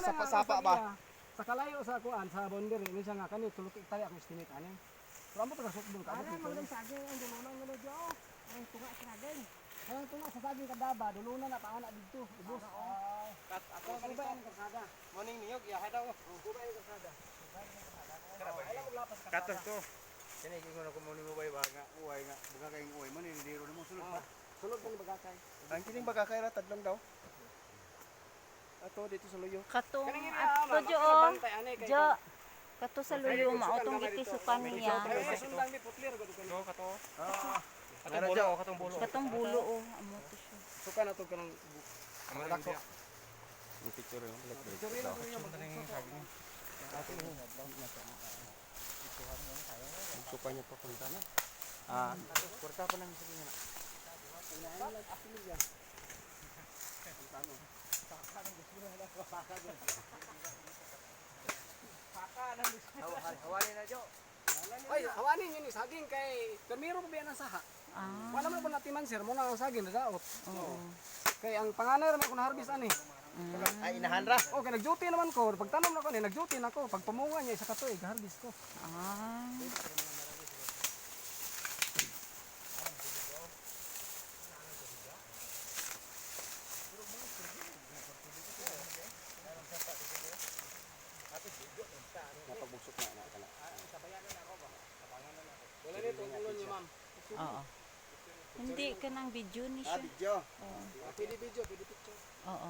sapa-sapa ba? Sa kalayo sa kuan sa boundary minsan nga kani tulok tayo ang estimate ani. Pero amo taga sukbong ka. Ara mo lang saging ang dulunan mo jo. Ang tunga sa saging. Ang tunga sa saging kadaba dulunan na paana didto. Ubos. Ako kani ba ang kasada? Morning niyog ya daw. Kuba ang kasada. Kato to. Kini ko na kumuni mo bay ba nga uway nga buga kay uway mo ni diro mo sulod pa. Sulod ng bagakay. Ang kining bagakay ra tadlong daw. Ato dito sa luyo. Katong ato jo. Kato sa luyo maotong gitisukan niya. Sundang di putlir gud kani. So kato. Katong bulo, katong bulo. Katong bulo oh, amo to siya. Suka na to kanang Amo dako. Yung picture yo. picture na ko niya Suka niya pa punta na. Kurta pa nang sige na. Hawali na jo. Ay, hawani niyo ni saging kay permiro mo biyan ang saha. Wala man po natiman sir mo na ang saging nadaot. Oo. Kay ang panganay ra man ko na harvest ani. Ay inahan ra. Oh, kay nag-duty naman ko. Pagtanom na ko ni nag-duty na ko. Pag pamunga niya isa ka tuig harvest ko. Napagbusok na kana. Wala nito ulo niya ma'am. Oo. Hindi ka ng video ni siya. Video. Oo. Pwede video, pwede picture. Oo.